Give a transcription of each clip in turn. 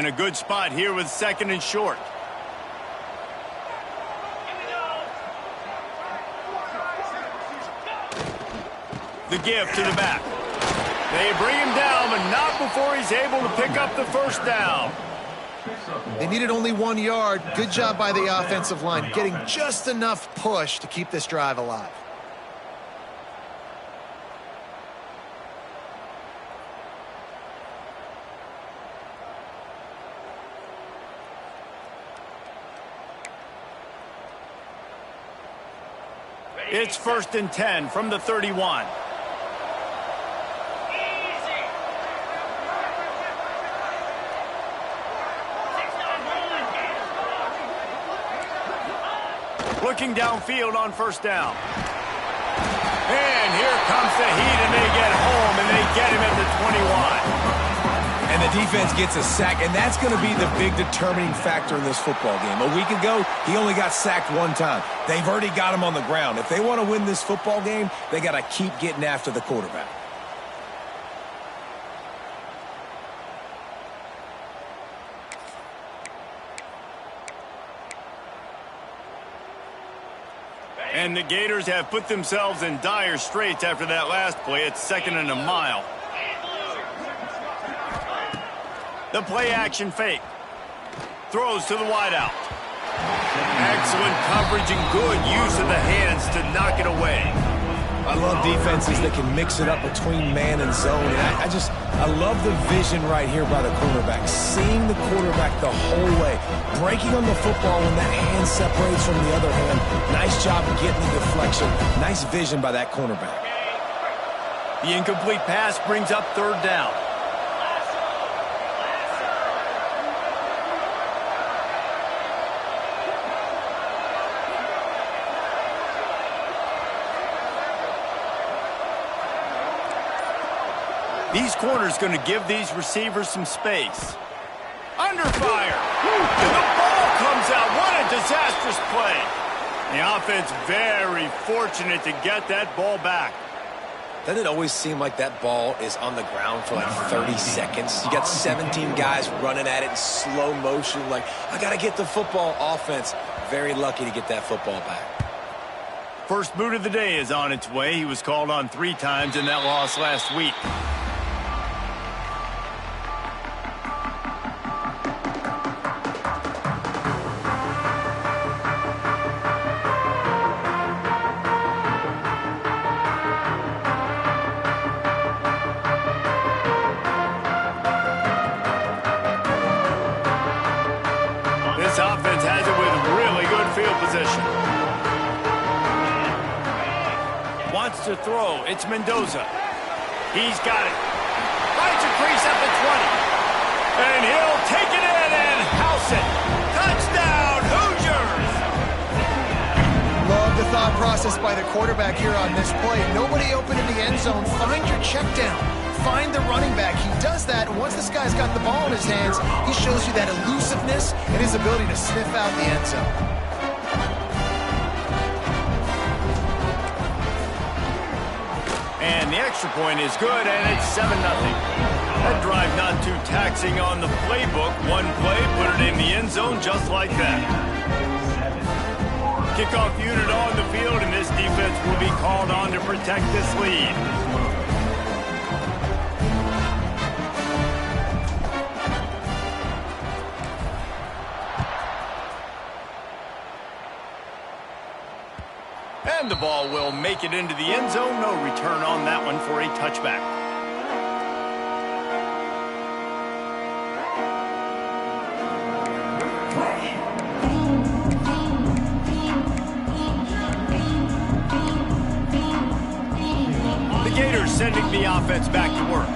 in a good spot here with 2nd and short. The give to the back. They bring him down, but not before he's able to pick up the first down. They needed only 1 yard. Good job by the offensive line, getting just enough push to keep this drive alive. It's 1st and 10 from the 31. Looking downfield on 1st down. And here comes the heat, and they get home, and they get him at the 21. And the defense gets a sack, and that's going to be the big determining factor in this football game. A week ago, he only got sacked 1 time. They've already got him on the ground. If they want to win this football game, they got to keep getting after the quarterback. And the Gators have put themselves in dire straits after that last play. It's 2nd and a mile. The play action fake. Throws to the wideout. Excellent coverage and good use of the hands to knock it away. I love defenses that can mix it up between man and zone. And I love the vision right here by the cornerback. Seeing the quarterback the whole way. Breaking on the football when that hand separates from the other hand. Nice job getting the deflection. Nice vision by that cornerback. The incomplete pass brings up 3rd down. These corners going to give these receivers some space. Under fire. And the ball comes out. What a disastrous play. The offense very fortunate to get that ball back. Doesn't it always seem like that ball is on the ground for like 30 seconds? You got 17 guys running at it in slow motion. Like, I got to get the football. Offense very lucky to get that football back. First boot of the day is on its way. He was called on 3 times in that loss last week. This offense has it with really good field position. Wants to throw. It's Mendoza. He's got it. Finds a crease at the 20. And he'll take it in and house it. Touchdown, Hoosiers! Love the thought process by the quarterback here on this play. Nobody open in the end zone. Find your check down. Find the running back. He does that, and once this guy's got the ball in his hands, he shows you that elusiveness and his ability to sniff out the end zone. And the extra point is good, and it's 7-0. That drive not too taxing on the playbook. One play, put it in the end zone just like that. Kickoff unit on the field, and this defense will be called on to protect this lead. And the ball will make it into the end zone. No return on that one for a touchback. The Gators sending the offense back to work.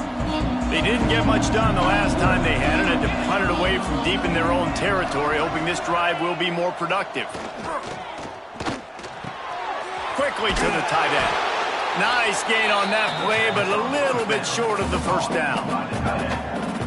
They didn't get much done the last time they had it. Had to punt it away from deep in their own territory, hoping this drive will be more productive. Quickly to the tight end. Nice gain on that play, but a little bit short of the first down.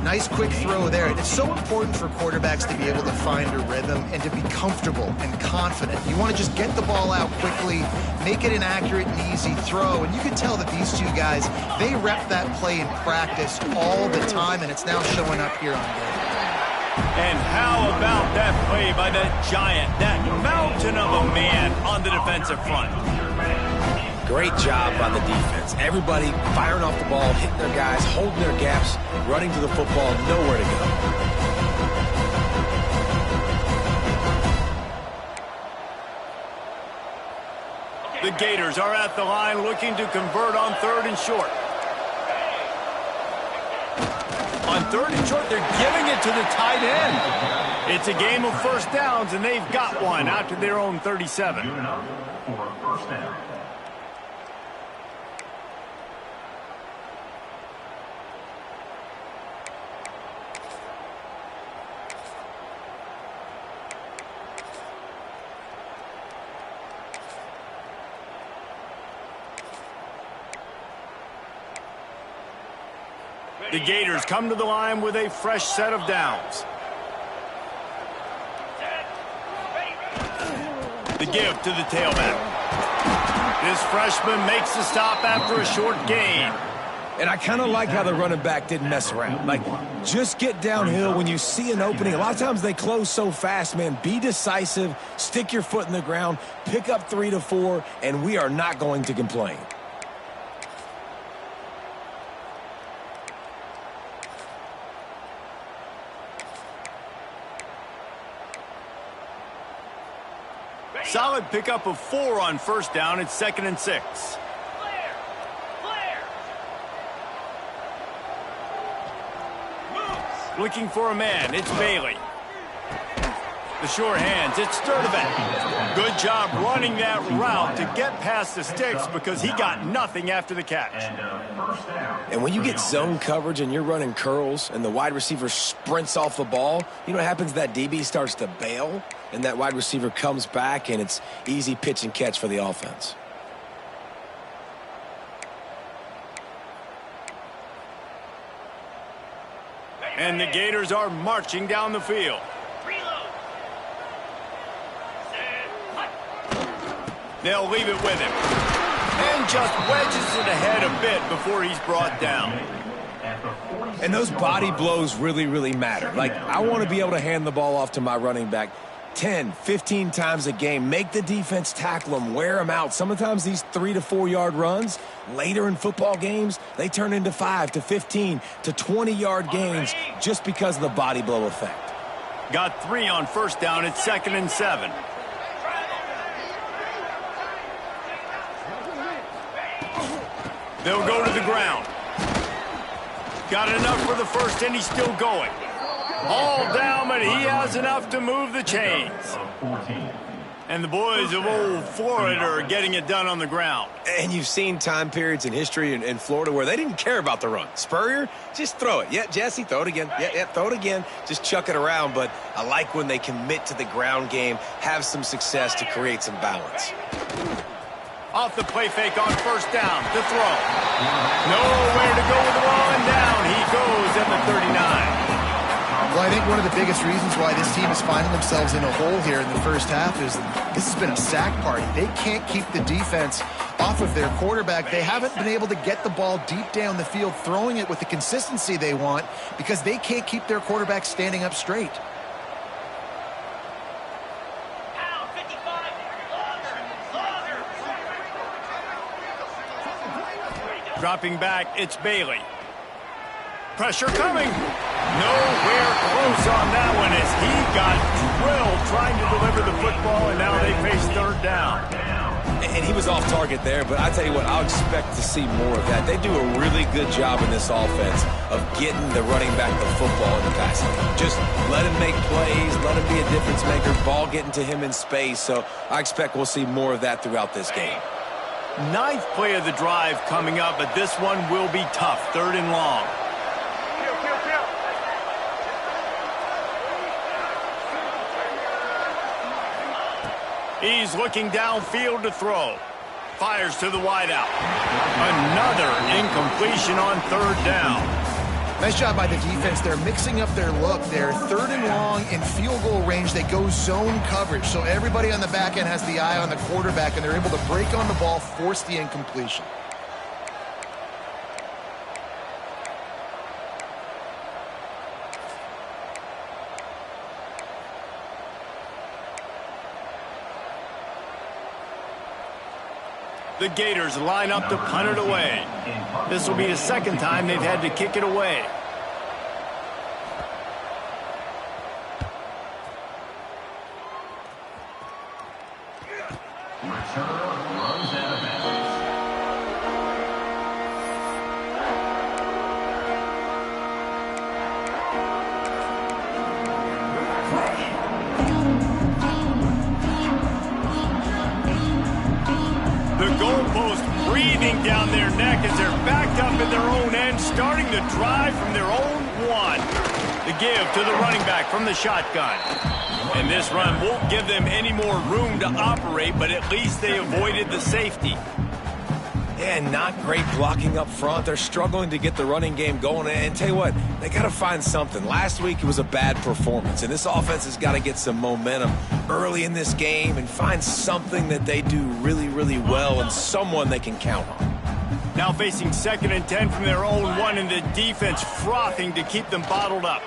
Nice quick throw there. It's so important for quarterbacks to be able to find a rhythm and to be comfortable and confident. You want to just get the ball out quickly, make it an accurate and easy throw. And you can tell that these two guys, they rep that play in practice all the time, and it's now showing up here on game. And how about that play by that giant, that mountain of a man on the defensive front? Great job by the defense. Everybody firing off the ball, hitting their guys, holding their gaps, running to the football, nowhere to go. The Gators are at the line looking to convert on 3rd and short. On 3rd and short, they're giving it to the tight end. It's a game of first downs, and they've got one out to their own 37. The Gators come to the line with a fresh set of downs. The give to the tailback. This freshman makes the stop after a short gain. And I kind of like how the running back didn't mess around. Like, just get downhill when you see an opening. A lot of times they close so fast, man. Be decisive, stick your foot in the ground, pick up 3 to 4, and we are not going to complain. Solid pickup of 4 on first down. It's 2nd and 6. Looking for a man. It's Bailey. The sure hands. It's Sturdivant. Good job running that route to get past the sticks because he got nothing after the catch. And when you get zone coverage and you're running curls and the wide receiver sprints off the ball, you know what happens? That DB starts to bail, and that wide receiver comes back, and it's easy pitch and catch for the offense. And the Gators are marching down the field. They'll leave it with him. And just wedges it ahead a bit before he's brought down. And those body blows really, really matter. Like, I want to be able to hand the ball off to my running back 10, 15 times a game. Make the defense tackle them, wear them out. Sometimes these 3 to 4 yard runs, later in football games, they turn into 5 to 15 to 20 yard gains just because of the body blow effect. Got 3 on first down. It's 2nd and 7. They'll go to the ground. Got enough for the first, and he's still going. All down, but he has enough to move the chains. And the boys of old Florida are getting it done on the ground. And you've seen time periods in history in Florida where they didn't care about the run. Spurrier, just throw it. Yeah, Jesse, throw it again. Yeah, throw it again. Just chuck it around. But I like when they commit to the ground game, have some success to create some balance. Off the play fake on first down. The throw. Nowhere to go with the ball, and down he goes at the 39. Well, I think one of the biggest reasons why this team is finding themselves in a hole here in the first half is this has been a sack party. They can't keep the defense off of their quarterback. They haven't been able to get the ball deep down the field, throwing it with the consistency they want because they can't keep their quarterback standing up straight. Dropping back, it's Bailey. Pressure coming. Nowhere close on that one as he got drilled trying to deliver the football, and now they face 3rd down. And he was off target there, but I tell you what, I'll expect to see more of that. They do a really good job in this offense of getting the running back the football in the passing game. Just let him make plays, let him be a difference maker, ball getting to him in space. So I expect we'll see more of that throughout this game. 9th play of the drive coming up, but this one will be tough. 3rd and long. He's looking downfield to throw. Fires to the wideout. Another incompletion on 3rd down. Nice job by the defense. They're mixing up their look. They're 3rd and long in field goal range. They go zone coverage. So everybody on the back end has the eye on the quarterback, and they're able to break on the ball, force the incompletion. The Gators line up to punt it away. This will be the second time they've had to kick it away. Breathing down their neck as they're backed up in their own end, starting the drive from their own one. The give to the running back from the shotgun. And this run won't give them any more room to operate, but at least they avoided the safety. Yeah, not great blocking up front. They're struggling to get the running game going. And tell you what, they got to find something. Last week it was a bad performance, and this offense has got to get some momentum early in this game and find something that they do really, really well and someone they can count on. Now facing 2nd and 10 from their own one, and the defense frothing to keep them bottled up.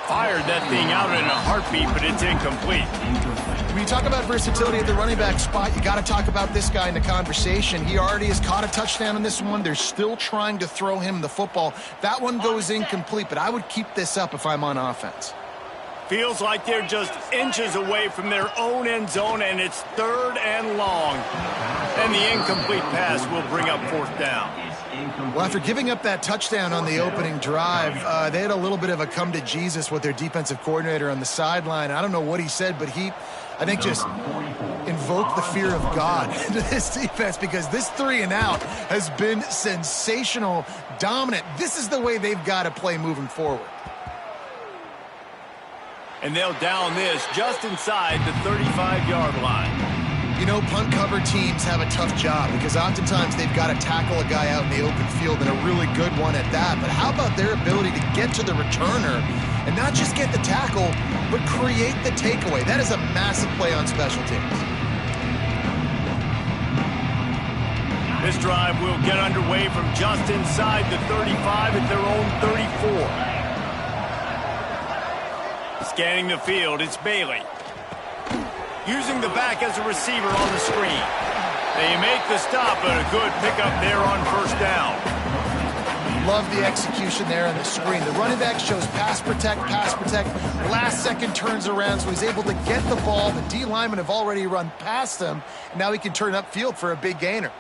Fired that thing out in a heartbeat, but it's incomplete. When you talk about versatility at the running back spot, you got to talk about this guy in the conversation. He already has caught a touchdown in this one. They're still trying to throw him the football. That one goes incomplete, but I would keep this up if I'm on offense. Feels like they're just inches away from their own end zone, and it's 3rd and long. And the incomplete pass will bring up 4th down. Well, after giving up that touchdown on the opening drive, they had a little bit of a come to Jesus with their defensive coordinator on the sideline. I don't know what he said, but he, I think, just invoked the fear of God into this defense, because this 3-and-out has been sensational, dominant. This is the way they've got to play moving forward. And they'll down this just inside the 35-yard line. You know, punt cover teams have a tough job because oftentimes they've got to tackle a guy out in the open field, and a really good one at that. But how about their ability to get to the returner and not just get the tackle, but create the takeaway? That is a massive play on special teams. This drive will get underway from just inside the 35 at their own 34. Scanning the field, it's Bailey. Using the back as a receiver on the screen. They make the stop, but a good pickup there on 1st down. Love the execution there on the screen. The running back shows pass protect. Last second turns around, so he's able to get the ball. The D linemen have already run past him, and now he can turn upfield for a big gainer.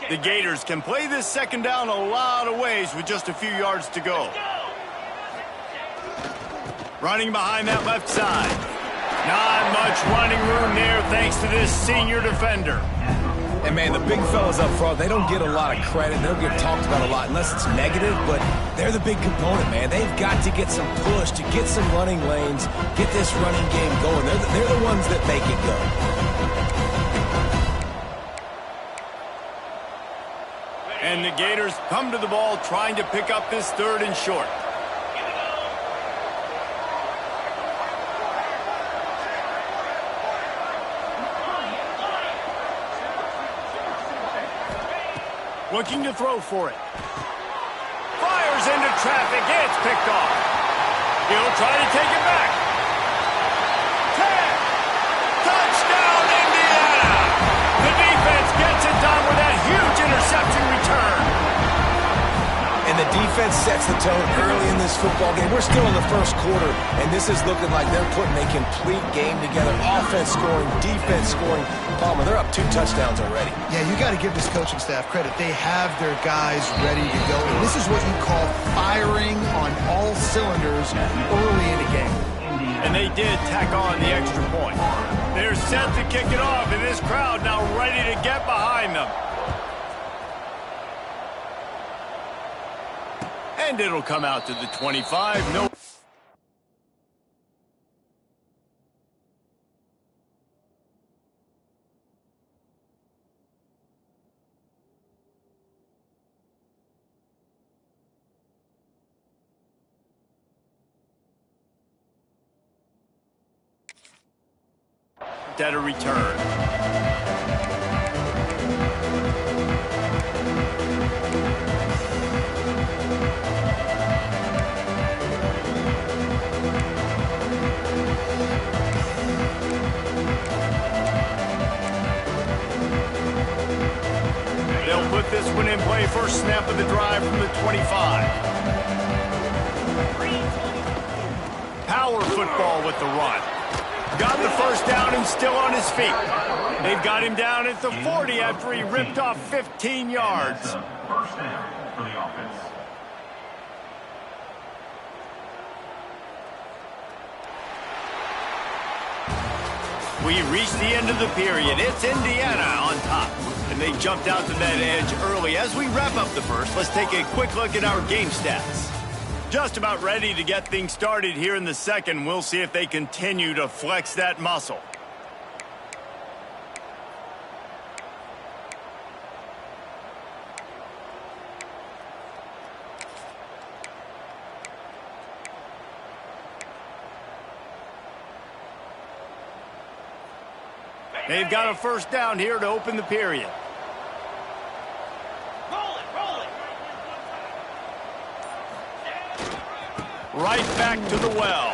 The Gators can play this 2nd down a lot of ways with just a few yards to go. Running behind that left side. Not much running room there thanks to this senior defender. And, man, the big fellas up front, they don't get a lot of credit. They don't get talked about a lot unless it's negative, but they're the big component, man. They've got to get some push, to get some running lanes, get this running game going. They're the ones that make it go. And the Gators come to the ball trying to pick up this 3rd and short. Looking to throw for it. Fires into traffic. It's picked off. He'll try to take it back. 10. Touchdown, Indiana! The defense gets it done with that huge interception return. And the defense sets the tone early in this football game. We're still in the 1st quarter, and this is looking like they're putting a complete game together. Offense scoring, defense scoring. Palmer, they're up 2 touchdowns already. Yeah, you got to give this coaching staff credit. They have their guys ready to go. And this is what you call firing on all cylinders early in a game. And they did tack on the extra point. They're set to kick it off, and this crowd now ready to get behind them. And it'll come out to the 25. No. At a return. this one in play. First snap of the drive from the 25. Power football with the run. Got the first down and still on his feet. They've got him down at the 40 after he ripped off 15 yards. First down for the offense. We reached the end of the period. It's Indiana on top. And they jumped out to that edge early. As we wrap up the first, let's take a quick look at our game stats. Just about ready to get things started here in the second. We'll see if they continue to flex that muscle. They've got a first down here to open the period. Right back to the well.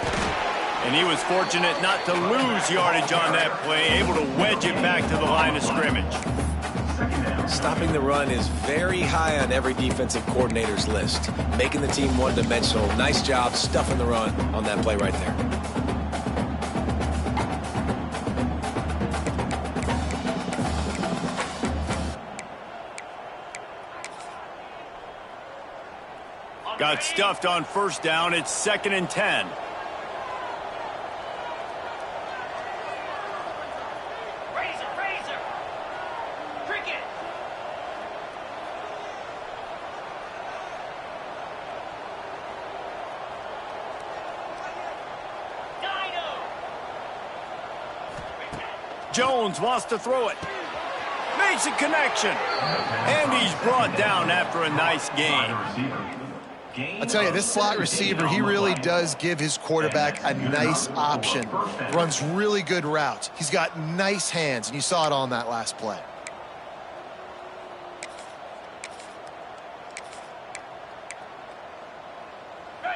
And he was fortunate not to lose yardage on that play, able to wedge it back to the line of scrimmage. Stopping the run is very high on every defensive coordinator's list. Making the team one-dimensional. Nice job stuffing the run on that play right there. Got stuffed on first down. It's 2nd and 10. Cricket. Jones wants to throw it. Makes a connection. And he's brought down after a nice gain. I tell you, this slot receiver, he really does give his quarterback a nice option. Runs really good routes. He's got nice hands, and you saw it on that last play.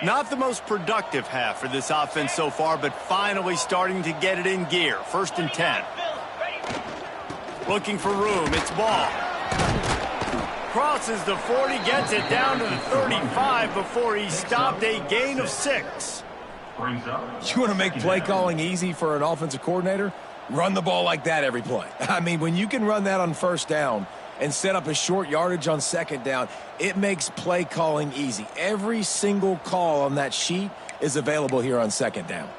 Not the most productive half for this offense so far, but finally starting to get it in gear. 1st and 10. Looking for room. It's Ball. Crosses the 40, gets it down to the 35 before he stopped, a gain of 6. You want to make play calling easy for an offensive coordinator? Run the ball like that every play. I mean, when you can run that on first down and set up a short yardage on second down, it makes play calling easy. Every single call on that sheet is available here on second down.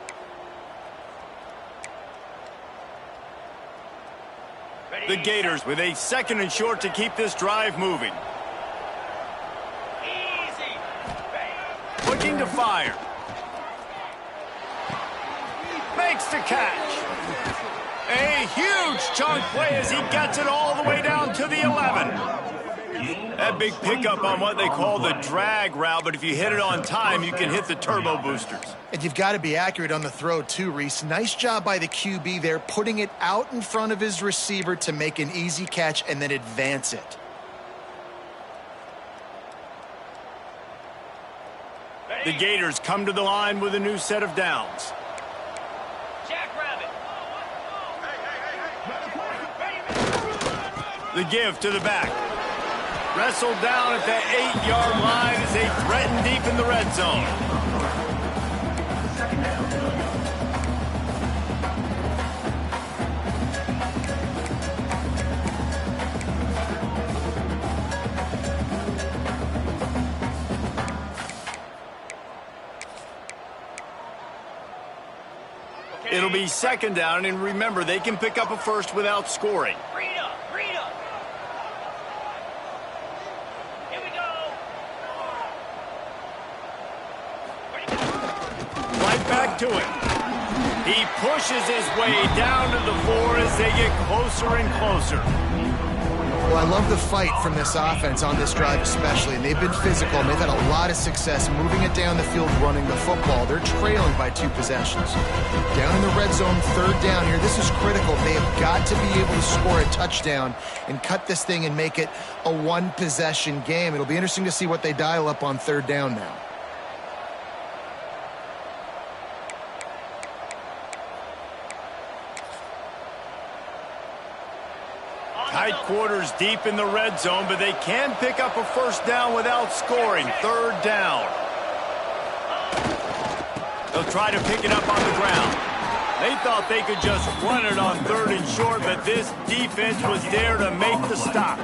The Gators with a 2nd and short to keep this drive moving. Looking to fire. Makes the catch. A huge chunk play as he gets it all the way down to the 11. That big pickup on what they call the drag route, but if you hit it on time, you can hit the turbo boosters. And you've got to be accurate on the throw too, Reese. Nice job by the QB there, putting it out in front of his receiver to make an easy catch and then advance it. The Gators come to the line with a new set of downs. The give to the back. Wrestled down at the 8-yard line as they threaten deep in the red zone. It'll be 2nd down, and remember, they can pick up a first without scoring. Back to it. He pushes his way down to the 4 as they get closer and closer. Well, I love the fight from this offense on this drive especially, and they've been physical, and they've had a lot of success moving it down the field, running the football. They're trailing by 2 possessions. Down in the red zone, 3rd down here. This is critical. They have got to be able to score a touchdown and cut this thing and make it a 1-possession game. It'll be interesting to see what they dial up on 3rd down now. High quarters deep in the red zone, but they can pick up a first down without scoring. Third down. They'll try to pick it up on the ground. They thought they could just run it on 3rd and short, but this defense was there to make the stop.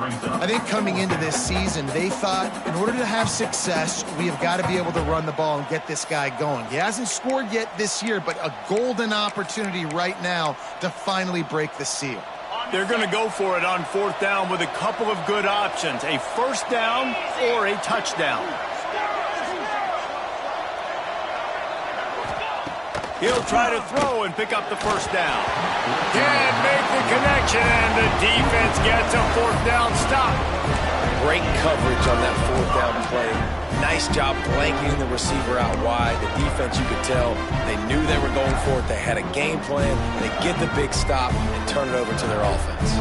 I think coming into this season, they thought in order to have success, we have got to be able to run the ball and get this guy going. He hasn't scored yet this year, but a golden opportunity right now to finally break the seal. They're going to go for it on 4th down with a couple of good options, a first down or a touchdown. He'll try to throw and pick up the first down. Can't make the connection, and the defense gets a 4th down stop. Great coverage on that 4th down play. Nice job blanketing the receiver out wide. The defense, you could tell, they knew they were going for it. They had a game plan. They get the big stop and turn it over to their offense.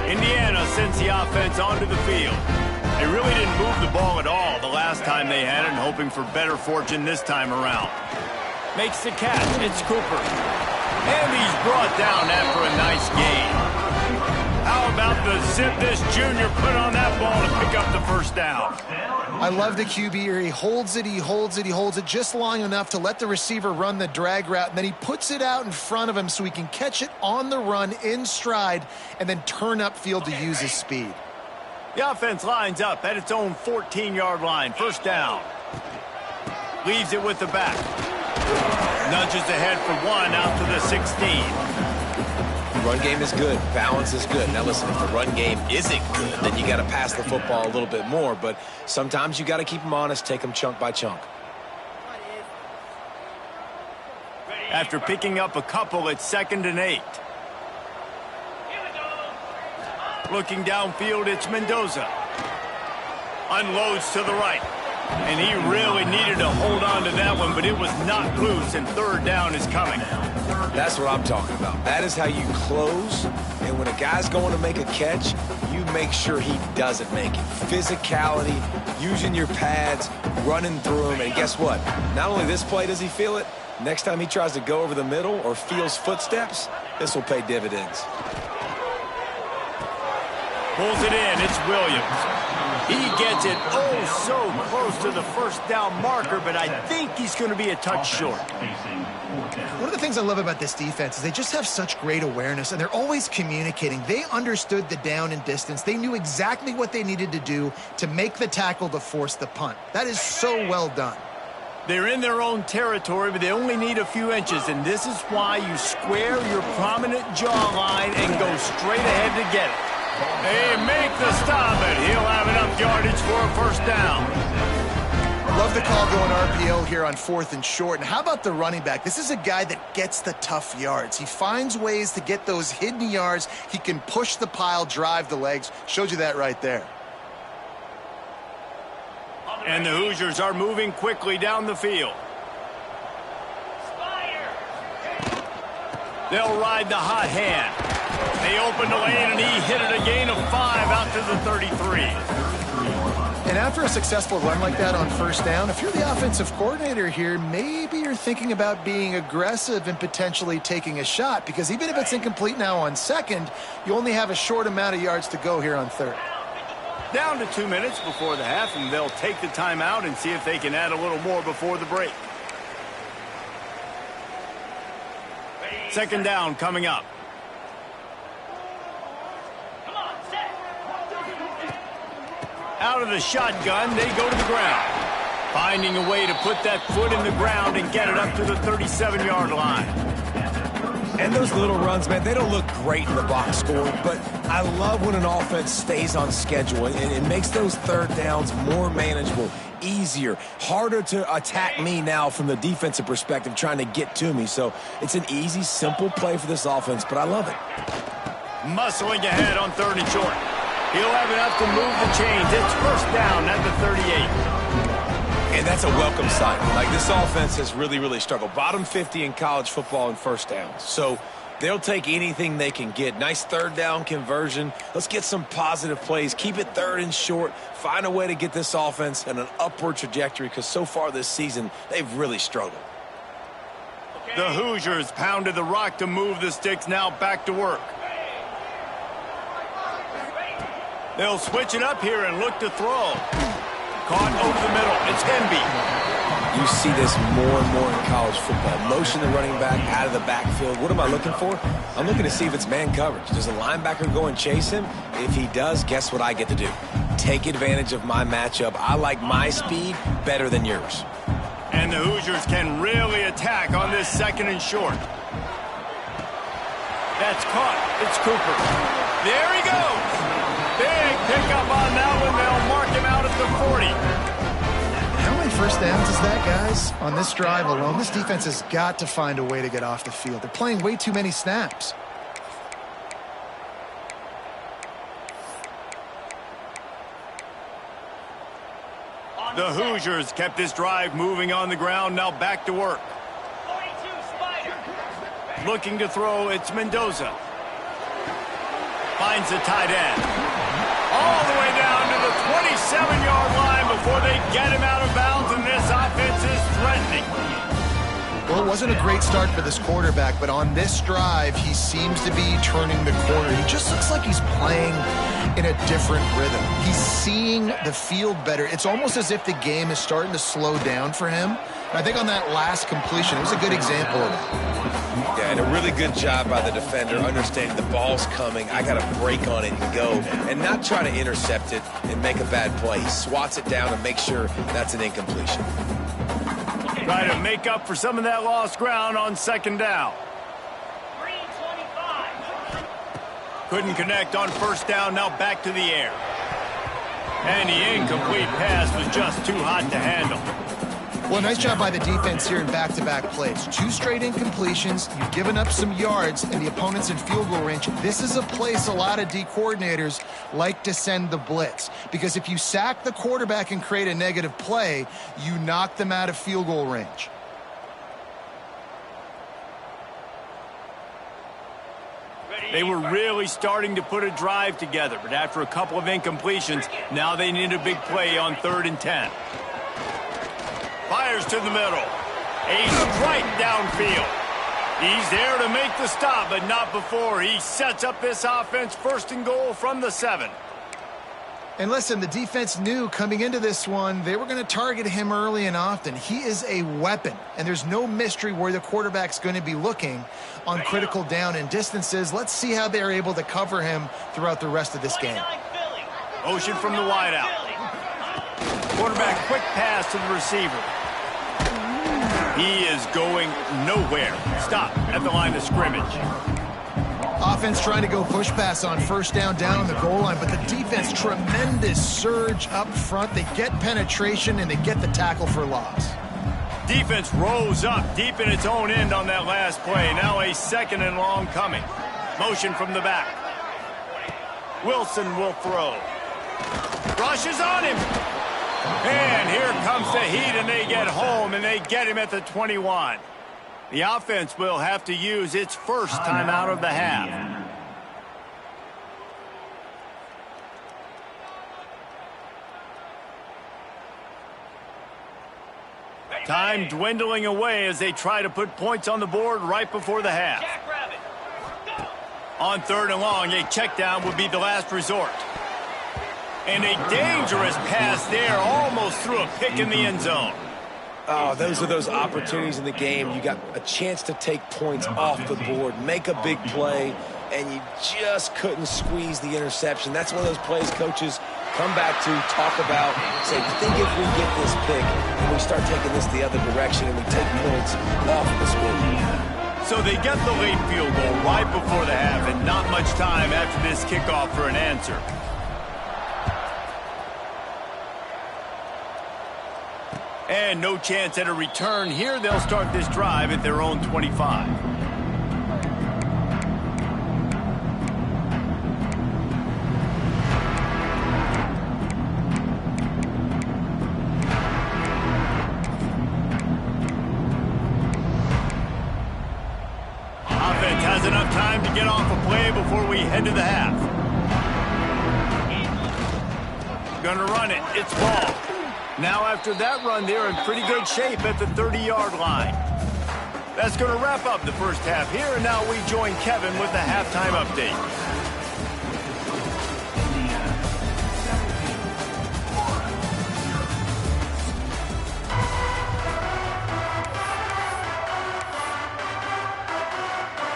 Indiana sends the offense onto the field. They really didn't move the ball at all the last time they had it, and hoping for better fortune this time around. Makes the catch. It's Cooper. And he's brought down after a nice gain. How about the zip this junior put on that ball to pick up the first down? I love the QB here. He holds it, he holds it, he holds it just long enough to let the receiver run the drag route, and then he puts it out in front of him so he can catch it on the run in stride and then turn upfield to use his speed. The offense lines up at its own 14-yard line. First down. Leaves it with the back. Nudges ahead for 1 out to the 16. Run game is good. Balance is good. Now listen, if the run game isn't good, then you got to pass the football a little bit more. But sometimes you got to keep them honest, take them chunk by chunk. After picking up a couple, it's 2nd and 8. Looking downfield, it's Mendoza. Unloads to the right. And he really needed to hold on to that one, but it was not loose, and 3rd down is coming. That's what I'm talking about. That is how you close. And when a guy's going to make a catch, you make sure he doesn't make it. Physicality, using your pads, running through him. And guess what? Not only this play does he feel it, next time he tries to go over the middle or feels footsteps, this will pay dividends. Pulls it in. It's Williams. He gets it so close to the first down marker, but I think he's going to be a touch short. One of the things I love about this defense is they just have such great awareness, and they're always communicating. They understood the down and distance. They knew exactly what they needed to do to make the tackle to force the punt. That is so well done. They're in their own territory, but they only need a few inches, and this is why you square your prominent jawline and go straight ahead to get it. They make the stop, and he'll have enough yardage for a first down. Love the call going RPO here on 4th and short. And how about the running back? This is a guy that gets the tough yards. He finds ways to get those hidden yards. He can push the pile, drive the legs. Showed you that right there. And the Hoosiers are moving quickly down the field. They'll ride the hot hand. They opened the lane, and he hit it a gain of 5 out to the 33. And after a successful run like that on first down, if you're the offensive coordinator here, maybe you're thinking about being aggressive and potentially taking a shot, because even if it's incomplete now on 2nd, you only have a short amount of yards to go here on 3rd. Down to 2 minutes before the half, and they'll take the timeout and see if they can add a little more before the break. 2nd down coming up. Out of the shotgun, they go to the ground. Finding a way to put that foot in the ground and get it up to the 37-yard line. And those little runs, man, they don't look great in the box score, but I love when an offense stays on schedule, and it makes those 3rd downs more manageable, easier, harder to attack me now from the defensive perspective trying to get to me. So it's an easy, simple play for this offense, but I love it. Muscling ahead on 3rd and short. He'll have enough to move the chains. It's first down at the 38. And that's a welcome sign. Like, this offense has really struggled. Bottom 50 in college football in first downs. So they'll take anything they can get. Nice 3rd down conversion. Let's get some positive plays. Keep it 3rd and short. Find a way to get this offense in an upward trajectory, because so far this season, they've really struggled. The Hoosiers pounded the rock to move the sticks, now back to work. They'll switch it up here and look to throw. Caught over the middle. It's Hemby. You see this more and more in college football. Motion the running back out of the backfield. What am I looking for? I'm looking to see if it's man coverage. Does a linebacker go and chase him? If he does, guess what I get to do? Take advantage of my matchup. I like my speed better than yours. And the Hoosiers can really attack on this 2nd and short. That's caught. It's Cooper. There he goes. Big pickup on that one. They'll mark him out at the 40. How many first downs is that, guys? On this drive alone, this defense has got to find a way to get off the field. They're playing way too many snaps. The Hoosiers kept this drive moving on the ground, now back to work. 42 Spider. Looking to throw, it's Mendoza. Finds the tight end. All the way down to the 27-yard line before they get him out of bounds, and this offense is threatening. Well, it wasn't a great start for this quarterback, but on this drive, he seems to be turning the corner. He just looks like he's playing in a different rhythm. He's seeing the field better. It's almost as if the game is starting to slow down for him. And I think on that last completion, it was a good example of that. Yeah, and a really good job by the defender, understanding the ball's coming. I got to break on it and go, and not try to intercept it and make a bad play. He swats it down and makes sure that's an incompletion. Try to make up for some of that lost ground on 2nd down. 325. Couldn't connect on 1st down, now back to the air. And the incomplete pass was just too hot to handle. Well, nice job by the defense here in back-to-back plays. 2 straight incompletions. You've given up some yards, and the opponent's in field goal range. This is a place a lot of D coordinators like to send the blitz, because if you sack the quarterback and create a negative play, you knock them out of field goal range. They were really starting to put a drive together, but after a couple of incompletions, now they need a big play on 3rd and 10. Fires to the middle. A strike downfield. He's there to make the stop, but not before. He sets up this offense 1st and goal from the 7. And listen, the defense knew coming into this one, they were going to target him early and often. He is a weapon, and there's no mystery where the quarterback's going to be looking on critical down and distances. Let's see how they're able to cover him throughout the rest of this game. Motion from the wideout. Quarterback quick pass to the receiver. He is going nowhere. Stop at the line of scrimmage. Offense trying to go push pass on 1st down on the goal line, but the defense, tremendous surge up front. They get penetration, and they get the tackle for loss. Defense rose up deep in its own end on that last play. Now a 2nd and long coming. Motion from the back. Wilson will throw. Rushes on him. And here comes the heat, and they get home, and they get him at the 21. The offense will have to use its 1st timeout of the half. Time dwindling away as they try to put points on the board right before the half. On 3rd and long, a check down would be the last resort. And a dangerous pass there, almost threw a pick in the end zone. Oh, those are those opportunities in the game. You got a chance to take points off the board, make a big play, and you just couldn't squeeze the interception. That's one of those plays coaches come back to, talk about, say, think if we get this pick and we start taking this the other direction and we take points off the score. So they get the late field goal right before the half, and not much time after this kickoff for an answer. And no chance at a return here. They'll start this drive at their own 25. Offense has enough time to get off a play before we head to the half. Gonna run it. It's ball. Now after that run, they're in pretty good shape at the 30-yard line. That's going to wrap up the first half here, and now we join Kevin with the halftime update.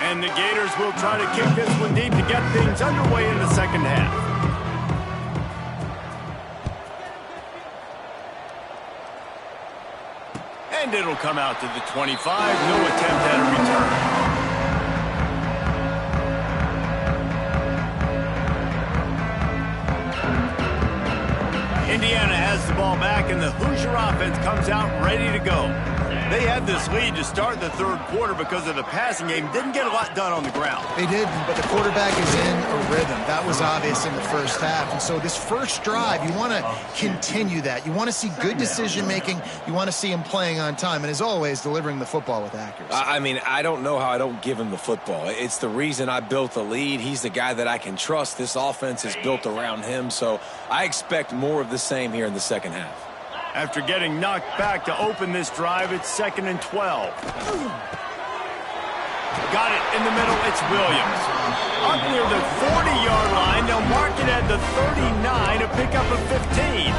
And the Gators will try to kick this one deep to get things underway in the second half. And it'll come out to the 25. No attempt at a return. Indiana has the ball back, and the Hoosier offense comes out ready to go. They had this lead to start the third quarter because of the passing game. Didn't get a lot done on the ground. They didn't, but the quarterback is in a rhythm. That was obvious in the first half. And so this first drive, you want to continue that. You want to see good decision-making. You want to see him playing on time. And as always, delivering the football with accuracy. I mean, I don't know how I don't give him the football. It's the reason I built the lead. He's the guy that I can trust. This offense is built around him. So I expect more of the same here in the second half. After getting knocked back to open this drive, it's 2nd and 12. Got it in the middle. It's Williams. Up near the 40-yard line. They'll mark it at the 39 to pick up a 15.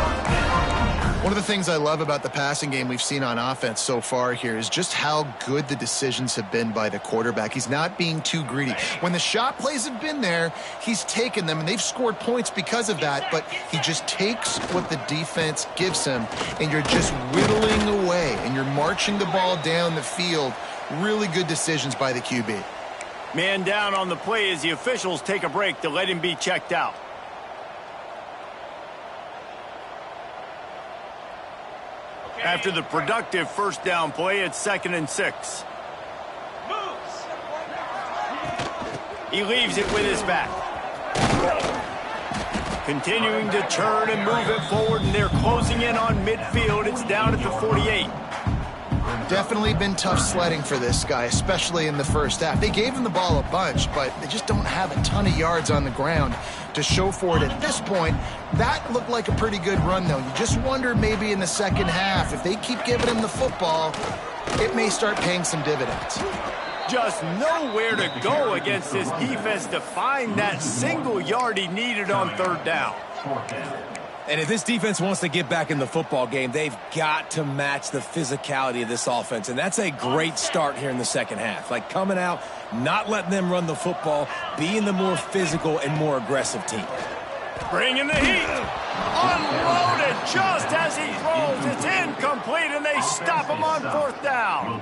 One of the things I love about the passing game we've seen on offense so far here is just how good the decisions have been by the quarterback. He's not being too greedy. When the shot plays have been there, he's taken them, and they've scored points because of that, but he just takes what the defense gives him, and you're just whittling away, and you're marching the ball down the field. Really good decisions by the QB. Man down on the play as the officials take a break to let him be checked out. After the productive first down play, it's 2nd and 6. He leaves it with his back. Continuing to turn and move it forward, and they're closing in on midfield. It's down at the 48. Definitely been tough sledding for this guy, especially in the first half. They gave him the ball a bunch, but they just don't have a ton of yards on the ground to show for it at this point. That looked like a pretty good run, though. You just wonder maybe in the second half, if they keep giving him the football, it may start paying some dividends. Just nowhere to go against this defense to find that single yard he needed on third down. And if this defense wants to get back in the football game, they've got to match the physicality of this offense. And that's a great start here in the second half. Like coming out, not letting them run the football, being the more physical and more aggressive team. Bringing the heat. Unloaded just as he throws. It's incomplete, and they stop him on fourth down.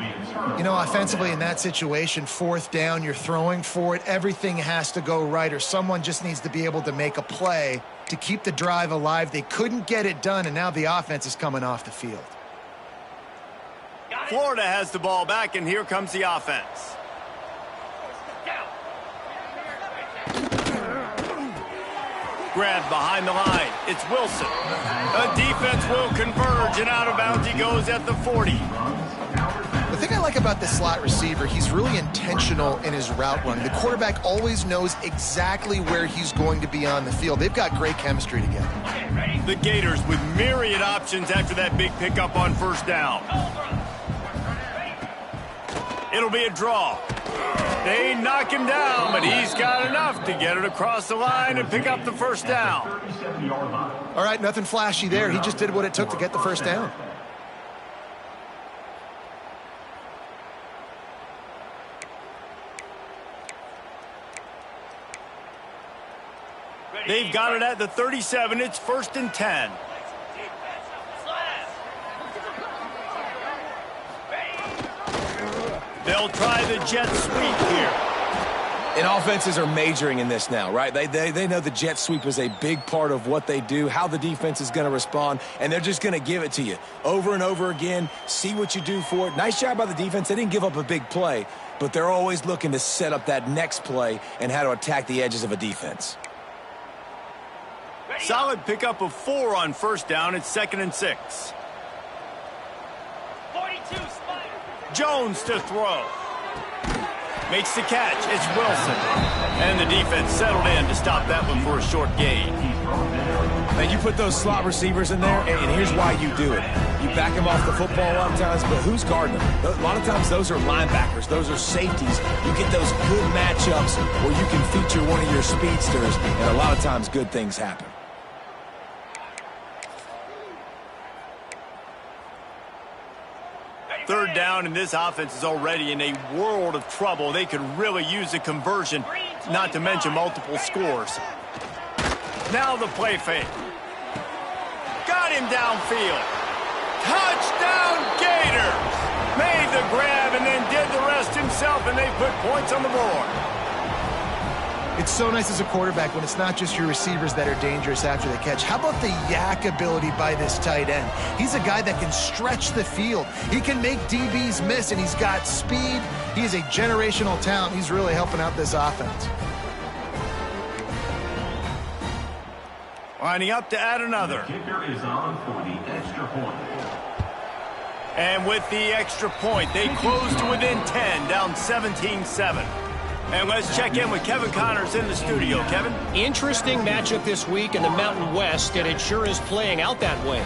You know, offensively in that situation, fourth down, you're throwing for it. Everything has to go right, or someone just needs to be able to make a play to keep the drive alive. They couldn't get it done, and now the offense is coming off the field. Florida has the ball back, and here comes the offense. Grabbed behind the line. It's Wilson. The defense will converge, and out of bounds he goes at the 40. The thing I like about this slot receiver, he's really intentional in his route running. The quarterback always knows exactly where he's going to be on the field. They've got great chemistry together. The Gators with myriad options after that big pickup on first down. It'll be a draw. They knock him down, but he's got enough to get it across the line and pick up the first down. All right, nothing flashy there. He just did what it took to get the first down. They've got it at the 37. It's 1st and 10. They'll try the jet sweep here. And offenses are majoring in this now, right? They know the jet sweep is a big part of what they do, how the defense is going to respond, and they're just going to give it to you over and over again, see what you do for it. Nice job by the defense. They didn't give up a big play, but they're always looking to set up that next play and how to attack the edges of a defense. Solid pickup of 4 on first down. It's 2nd and 6. 42 Spider. Jones to throw. Makes the catch. It's Wilson. And the defense settled in to stop that one for a short gain. And you put those slot receivers in there, and here's why you do it. You back them off the football a lot of times, but who's guarding them? A lot of times those are linebackers. Those are safeties. You get those good matchups where you can feature one of your speedsters, and a lot of times good things happen. Third down, and this offense is already in a world of trouble. They could really use a conversion, not to mention multiple scores. Now the play fake. Got him downfield. Touchdown Gators! Made the grab and then did the rest himself, and they put points on the board. It's so nice as a quarterback when it's not just your receivers that are dangerous after the catch. How about the yak ability by this tight end? He's a guy that can stretch the field. He can make DBs miss, and he's got speed. He is a generational talent. He's really helping out this offense. Lining up to add another. The kicker is on for the extra point. And with the extra point, they close to within 10, down 17-7. And let's check in with Kevin Connors in the studio. Kevin? Interesting matchup this week in the Mountain West, and it sure is playing out that way.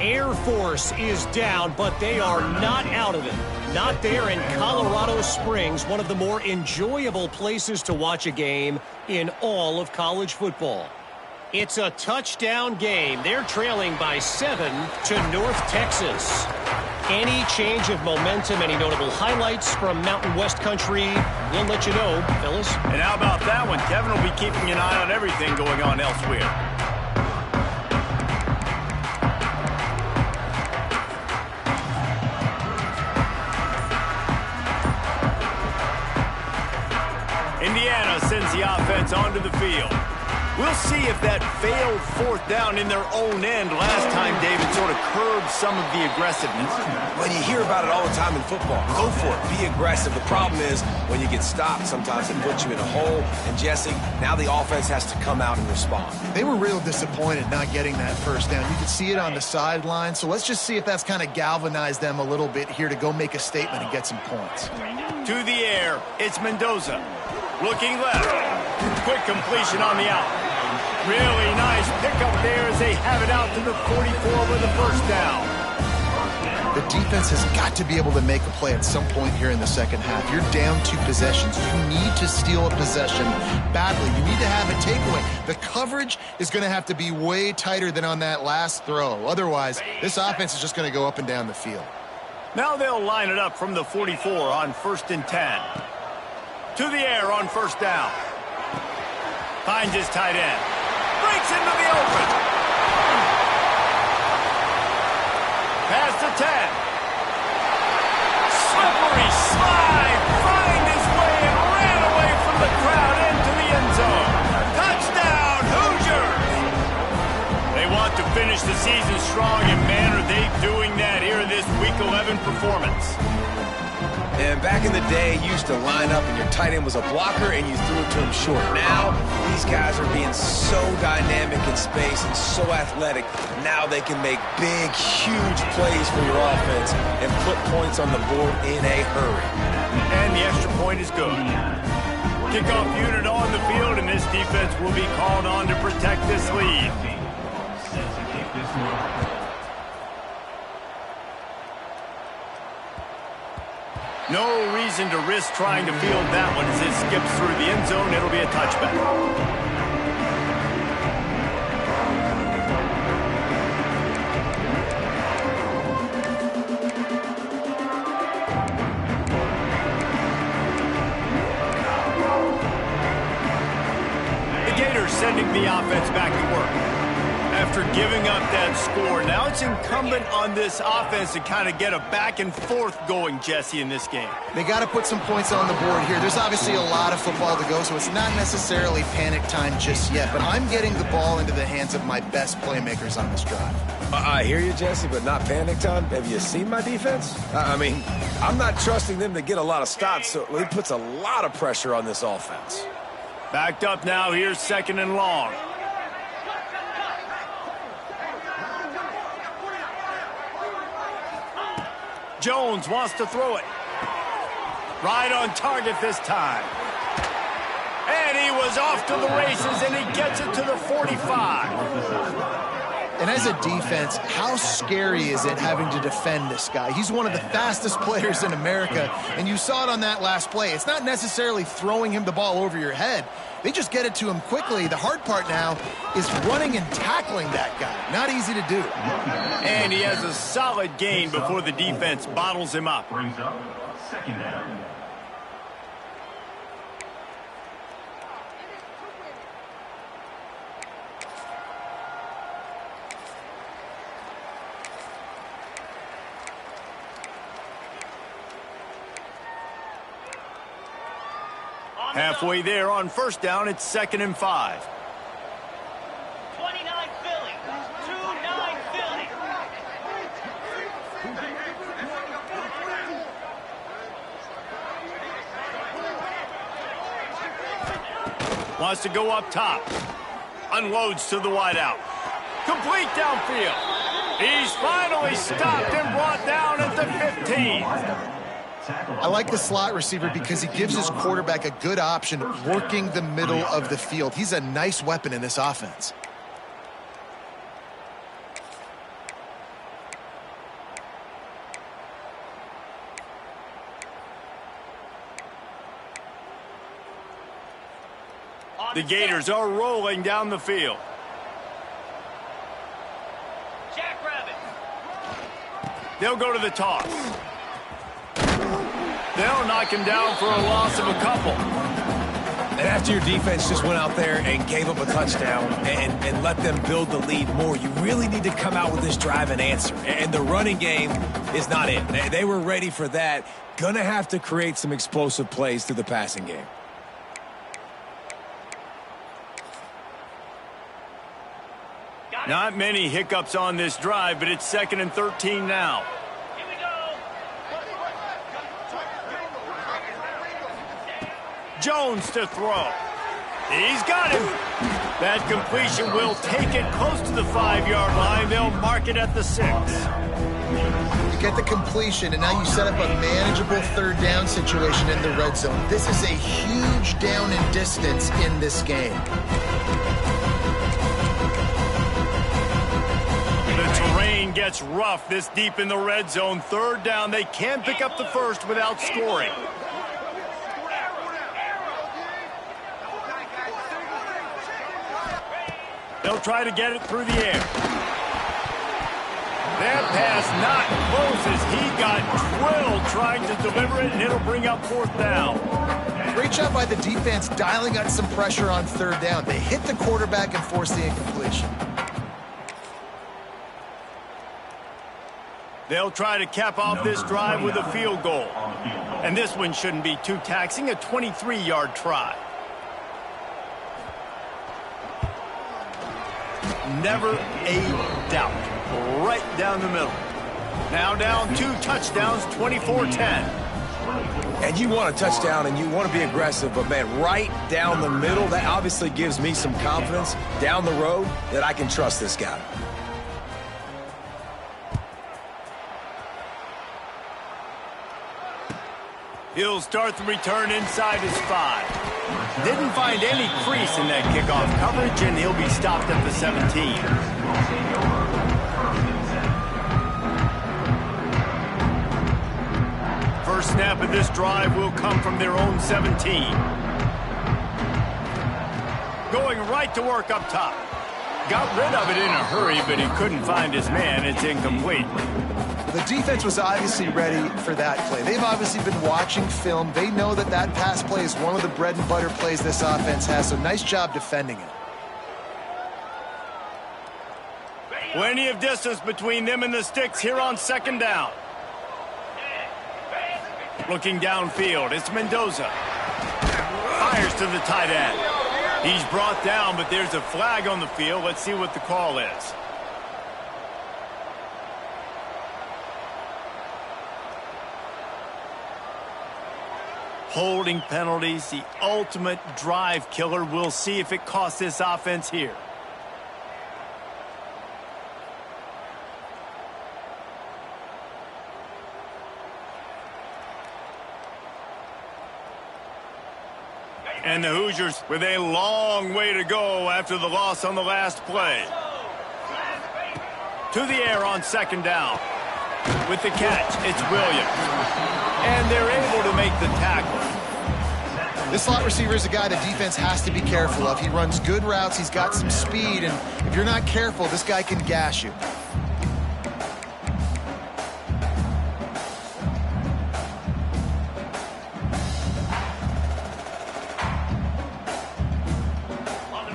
Air Force is down, but they are not out of it. Not there in Colorado Springs, one of the more enjoyable places to watch a game in all of college football. It's a touchdown game. They're trailing by 7 to North Texas. Any change of momentum, any notable highlights from Mountain West country, we'll let you know, fellas. And how about that one? Kevin will be keeping an eye on everything going on elsewhere. Indiana sends the offense onto the field. We'll see if that failed fourth down in their own end last time, David, sort of curbed some of the aggressiveness. Well, you hear about it all the time in football. Go for it. Be aggressive. The problem is when you get stopped, sometimes it puts you in a hole. And, Jesse, now the offense has to come out and respond. They were real disappointed not getting that first down. You could see it on the sideline. So let's just see if that's kind of galvanized them a little bit here to go make a statement and get some points. To the air, it's Mendoza. Looking left. Quick completion on the out. Really nice pickup there as they have it out to the 44 with the first down. The defense has got to be able to make a play at some point here in the second half. You're down 2 possessions. You need to steal a possession badly. You need to have a takeaway. The coverage is going to have to be way tighter than on that last throw. Otherwise, this offense is just going to go up and down the field. Now they'll line it up from the 44 on 1st and 10. To the air on first down. Finds his tight end. Breaks into the open. Pass to 10. Slippery slide. Find his way and ran away from the crowd into the end zone. Touchdown, Hoosiers! They want to finish the season strong, and man, are they doing that here in this Week 11 performance. And back in the day, you used to line up and your tight end was a blocker and you threw it to him short. Now, these guys are being so dynamic in space and so athletic. Now they can make big, huge plays for your offense and put points on the board in a hurry. And the extra point is good. Kickoff unit on the field, and this defense will be called on to protect this lead. Set to kick this one off. No reason to risk trying to field that one as it skips through the end zone. It'll be a touchback. The Gators sending the offense back to work. After giving up that score, now it's incumbent on this offense to kind of get a back and forth going, Jesse, in this game. They got to put some points on the board here. There's obviously a lot of football to go, so it's not necessarily panic time just yet. But I'm getting the ball into the hands of my best playmakers on this drive. I hear you, Jesse, but not panic time. Have you seen my defense? I mean, I'm not trusting them to get a lot of stops, so it puts a lot of pressure on this offense. Backed up now. Here's 2nd and long. Jones wants to throw it. Right on target this time. And He was off to the races, and he gets it to the 45. And as a defense, how scary is it having to defend this guy? He's one of the fastest players in America, and you saw it on that last play. It's not necessarily throwing him the ball over your head. They just get it to him quickly. The hard part now is running and tackling that guy. Not easy to do. And he has a solid gain before the defense bottles him up. Brings up second down. Halfway there on first down, it's 2nd and 5. 29 Philly. 2-9 Philly. Wants to go up top. Unloads to the wideout. Complete downfield. He's finally stopped and brought down at the 15. I like the slot receiver because he gives his quarterback a good option working the middle of the field. He's a nice weapon in this offense. The Gators are rolling down the field. Jackrabbit. They'll go to the toss. They'll knock him down for a loss of a couple. And after your defense just went out there and gave up a touchdown and let them build the lead more, you really need to come out with this drive and answer. And the running game is not it. They were ready for that. Gonna have to create some explosive plays through the passing game. Not many hiccups on this drive, but it's 2nd and 13 now. Here we go. Jones to throw. He's got him. That completion will take it close to the 5-yard line. They'll mark it at the 6. You get the completion, and now you set up a manageable third down situation in the red zone. This is a huge down in distance in this game. The terrain gets rough this deep in the red zone. 3rd down. They can pick up the first without scoring. They'll try to get it through the air. That pass not close as he got drilled trying to deliver it, and it'll bring up 4th down. Great job by the defense dialing up some pressure on 3rd down. They hit the quarterback and forced the incompletion. They'll try to cap off this drive with a field goal. And this one shouldn't be too taxing, a 23-yard try. Never a doubt. Right down the middle. Now down 2 touchdowns, 24-10. And you want a touchdown and you want to be aggressive, but man, right down the middle, that obviously gives me some confidence down the road that I can trust this guy. He'll start the return inside his 5. Didn't find any crease in that kickoff coverage, and he'll be stopped at the 17. First snap of this drive will come from their own 17. Going right to work up top. Got rid of it in a hurry, but he couldn't find his man. It's incomplete. The defense was obviously ready for that play. They've obviously been watching film. They know that that pass play is one of the bread and butter plays this offense has, so nice job defending it. Plenty of distance between them and the sticks here on 2nd down. Looking downfield, it's Mendoza. Fires to the tight end. He's brought down, but there's a flag on the field. Let's see what the call is. Holding penalties, the ultimate drive killer. We'll see if it costs this offense here. And the Hoosiers with a long way to go after the loss on the last play. To the air on second down. With the catch, it's Williams. And they're able to make the tackle. This slot receiver is a guy the defense has to be careful of. He runs good routes, he's got some speed, and if you're not careful, this guy can gash you.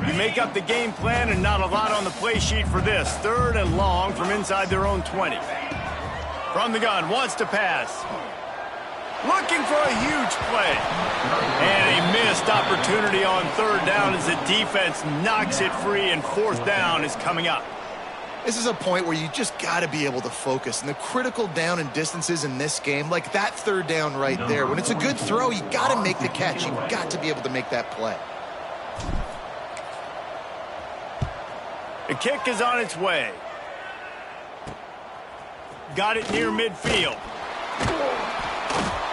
You make up the game plan and not a lot on the play sheet for this. 3rd and long from inside their own 20. From the gun, wants to pass. Looking for a huge play. And a missed opportunity on 3rd down as the defense knocks it free, and 4th down is coming up. This is a point where you just got to be able to focus. And the critical down and distances in this game, like that 3rd down right there, when it's a good throw, you got to make the catch. You've got to be able to make that play. The kick is on its way. Got it near midfield.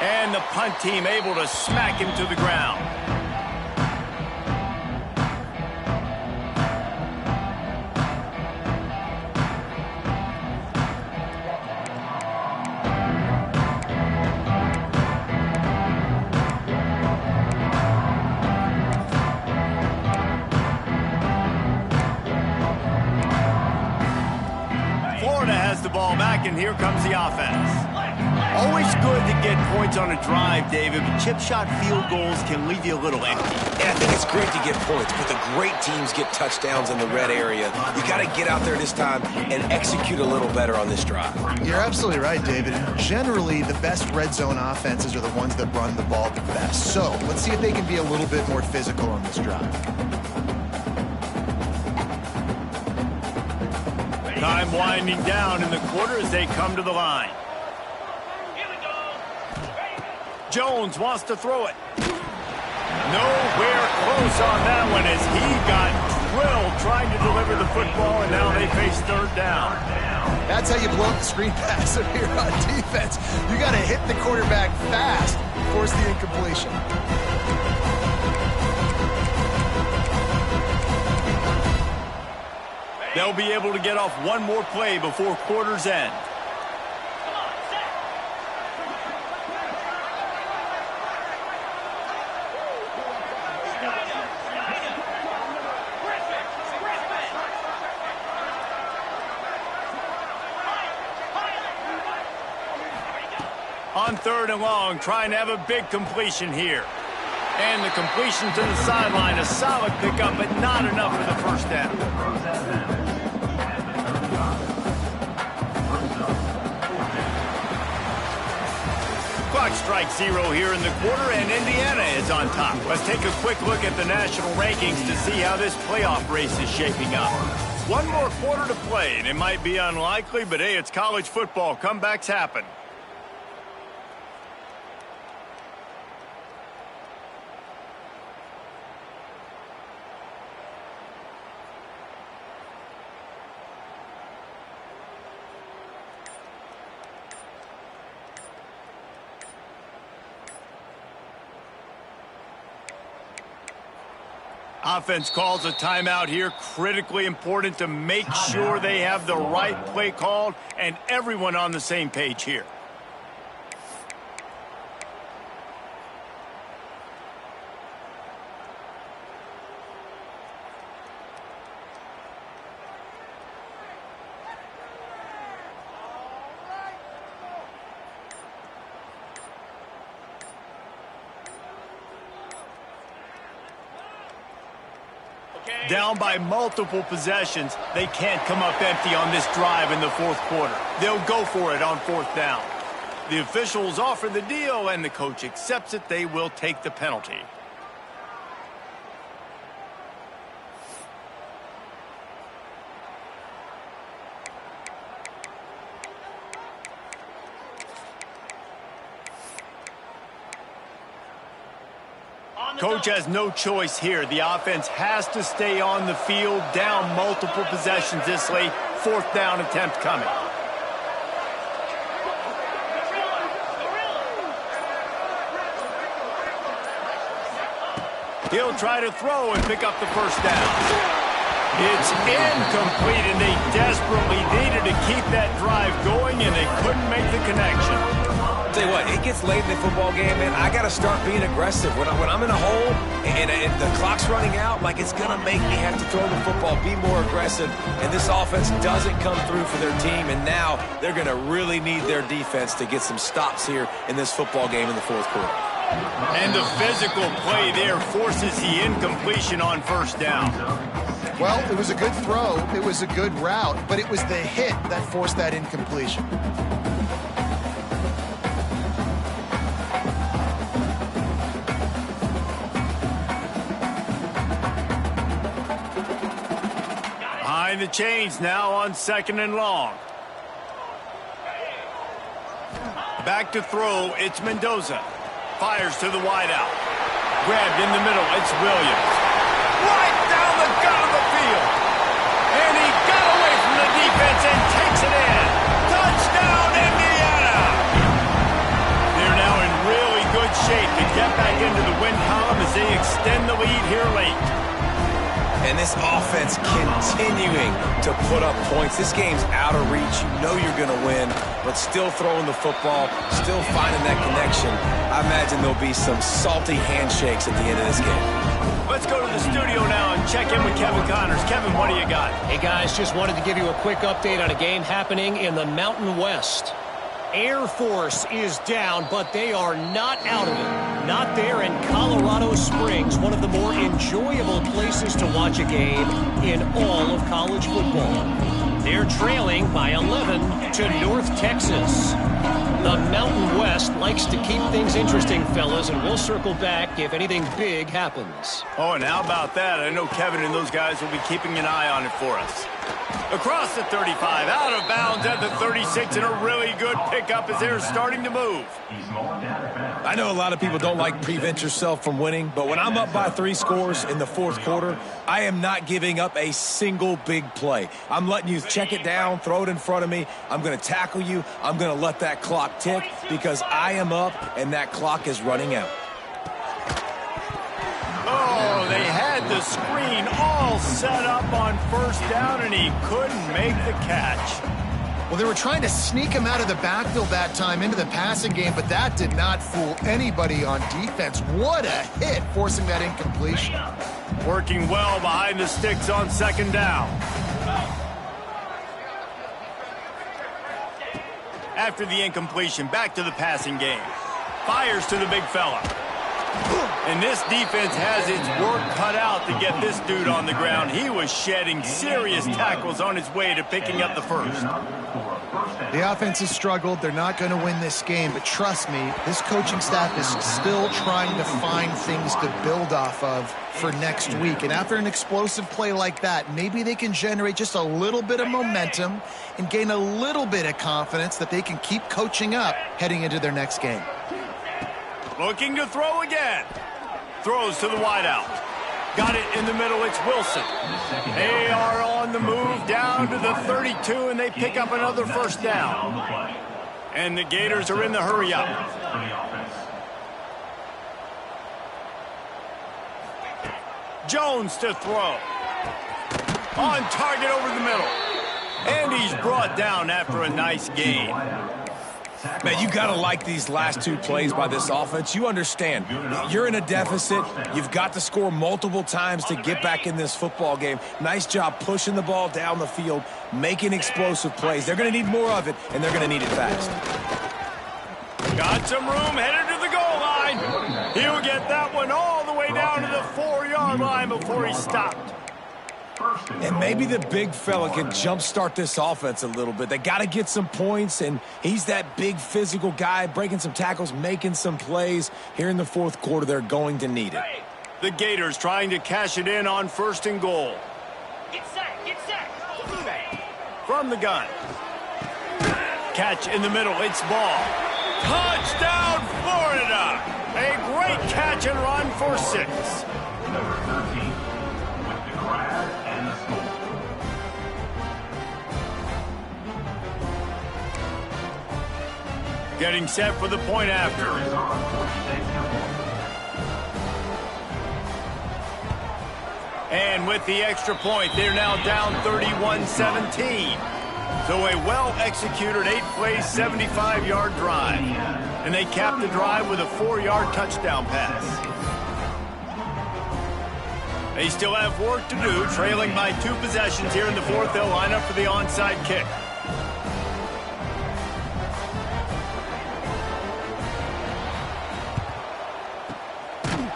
And the punt team able to smack him to the ground. Florida has the ball back, and here comes the offense. Always good to get points on a drive, David, but chip shot field goals can leave you a little empty. Yeah, I think it's great to get points, but the great teams get touchdowns in the red area. You got to get out there this time and execute a little better on this drive. You're absolutely right, David. Generally, the best red zone offenses are the ones that run the ball the best. So let's see if they can be a little bit more physical on this drive. Time winding down in the quarter as they come to the line. Jones wants to throw it. Nowhere close on that one as he got drilled trying to deliver the football, and now they face 3rd down. That's how you blow up the screen pass up here on defense. You got to hit the quarterback fast and force the incompletion. They'll be able to get off one more play before quarter's end. On 3rd and long, trying to have a big completion here. And the completion to the sideline, a solid pickup, but not enough for the 1st down. Clock strikes 0 here in the quarter, and Indiana is on top. Let's take a quick look at the national rankings to see how this playoff race is shaping up. One more quarter to play, and it might be unlikely, but hey, it's college football. Comebacks happen. Offense calls a timeout here. Critically important to make sure they have the right play called and everyone on the same page here. Down by multiple possessions, they can't come up empty on this drive in the 4th quarter. They'll go for it on 4th down. The officials offer the deal, and the coach accepts it. They will take the penalty. Coach has no choice here. The offense has to stay on the field, down multiple possessions this late. 4th down attempt coming. He'll try to throw and pick up the first down. It's incomplete, and they desperately needed to keep that drive going, and they couldn't make the connection. Tell you what, it gets late in the football game, man. I got to start being aggressive. When I'm in a hole and the clock's running out, like, it's going to make me have to throw the football, be more aggressive, and this offense doesn't come through for their team, and now they're going to really need their defense to get some stops here in this football game in the fourth quarter. And the physical play there forces the incompletion on first down. Well, it was a good throw. It was a good route, but it was the hit that forced that incompletion. Behind the chains now on 2nd and long. Back to throw, it's Mendoza. Fires to the wideout. Grabbed in the middle, it's Williams. Right down the gut of the field. And he got away from the defense and takes it in. Touchdown, Indiana! They're now in really good shape to get back into the win column as they extend the lead here late. And this offense continuing to put up points. This game's out of reach. You know you're going to win, but still throwing the football, still finding that connection. I imagine there'll be some salty handshakes at the end of this game. Let's go to the studio now and check in with Kevin Connors. Kevin, what do you got? Hey, guys, just wanted to give you a quick update on a game happening in the Mountain West. Air Force is down, but they are not out of it. Not there in Colorado Springs, one of the more enjoyable places to watch a game in all of college football. They're trailing by 11 to North Texas. The Mountain West likes to keep things interesting, fellas, and we'll circle back if anything big happens. Oh, and how about that? I know Kevin and those guys will be keeping an eye on it for us. Across the 35, out of bounds at the 36, and a really good pickup as they're starting to move. I know a lot of people don't like prevent yourself from winning, but when I'm up by 3 scores in the fourth quarter, I am not giving up a single big play. I'm letting you check it down, throw it in front of me. I'm going to tackle you. I'm going to let that clock tick because I am up and that clock is running out. Oh, they had the screen all set up on first down, and he couldn't make the catch. Well, they were trying to sneak him out of the backfield that time into the passing game, but that did not fool anybody on defense. What a hit, forcing that incompletion. Working well behind the sticks on 2nd down. After the incompletion, back to the passing game. Fires to the big fella. And this defense has its work cut out to get this dude on the ground. He was shedding serious tackles on his way to picking up the first. The offense has struggled. They're not going to win this game, but trust me, this coaching staff is still trying to find things to build off of for next week. And after an explosive play like that, maybe they can generate just a little bit of momentum and gain a little bit of confidence that they can keep coaching up heading into their next game. Looking to throw again. Throws to the wideout. Got it in the middle, it's Wilson. They are on the move down to the 32, and they pick up another first down. And the Gators are in the hurry up. Jones to throw. On target over the middle. And he's brought down after a nice gain. Man, you got to like these last 2 plays by this offense. You understand. You're in a deficit. You've got to score multiple times to get back in this football game. Nice job pushing the ball down the field, making explosive plays. They're going to need more of it, and they're going to need it fast. Got some room, headed to the goal line. He'll get that one all the way down to the 4-yard line before he stopped. And maybe the big fella can jumpstart this offense a little bit. They got to get some points, and he's that big physical guy, breaking some tackles, making some plays. Here in the fourth quarter, they're going to need it. The Gators trying to cash it in on 1st and goal. Get sacked, get sacked. From the gun. Catch in the middle, it's Ball. Touchdown, Florida! A great catch and run for 6. Number 13 with the grab and the score. Getting set for the point after. And with the extra point, they're now down 31-17. So a well-executed 8-play, 75-yard drive. And they cap the drive with a 4-yard touchdown pass. They still have work to do, trailing by 2 possessions here in the fourth. They'll line up for the onside kick.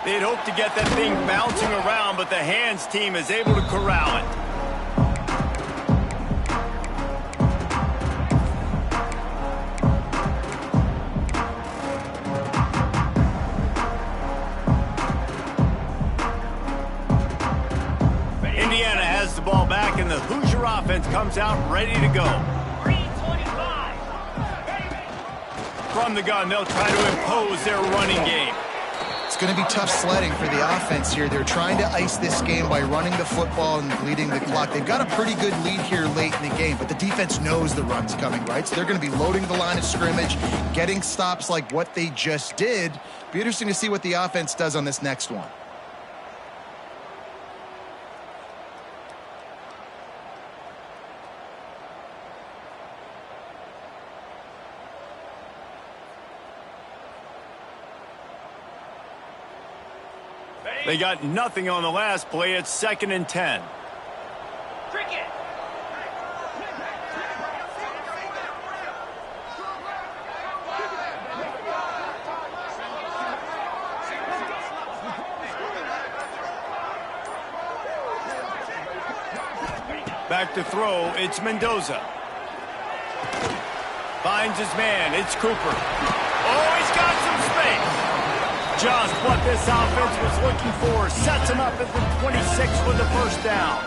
They'd hoped to get that thing bouncing around, but the hands team is able to corral it. Indiana has the ball back, and the Hoosier offense comes out ready to go. 3:25. From the gun, they'll try to impose their running game. It's going to be tough sledding for the offense here. They're trying to ice this game by running the football and bleeding the clock. They've got a pretty good lead here late in the game, but the defense knows the run's coming, right? So they're going to be loading the line of scrimmage, getting stops like what they just did. Be interesting to see what the offense does on this next one. They got nothing on the last play. It's 2nd and 10. Cricket. Back to throw, it's Mendoza. Finds his man, it's Cooper. Oh, he's got some space. Just what this offense was looking for. Sets him up at the 26 with the first down.